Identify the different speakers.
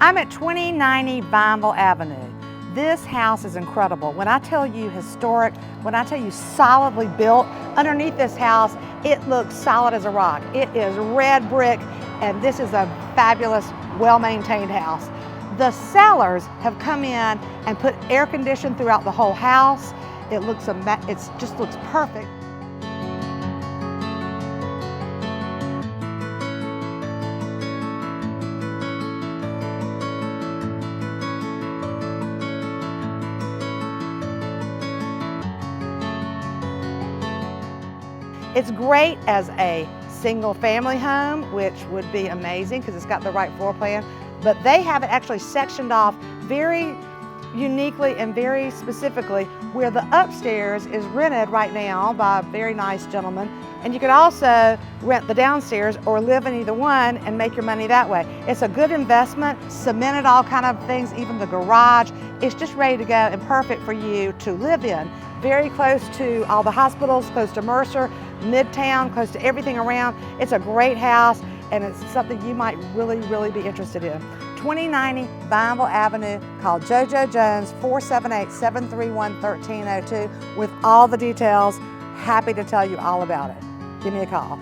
Speaker 1: I'm at 2090 Vineville Avenue. This house is incredible. When I tell you historic, when I tell you solidly built, underneath this house, it looks solid as a rock. It is red brick, and this is a fabulous, well-maintained house. The sellers have come in and put air conditioning throughout the whole house. It just looks perfect. It's great as a single family home, which would be amazing because it's got the right floor plan, but they have it actually sectioned off very uniquely and very specifically where the upstairs is rented right now by a very nice gentleman, and you could also rent the downstairs or live in either one and make your money that way. It's a good investment, cemented all kind of things, even the garage. It's just ready to go and perfect for you to live in. Very close to all the hospitals, close to Mercer, Midtown, close to everything around. It's a great house, and it's something you might really be interested in. 2090 Vineville Avenue. Call JoJo Jones, 478-731-1302 with all the details. Happy to tell you all about it. Give me a call.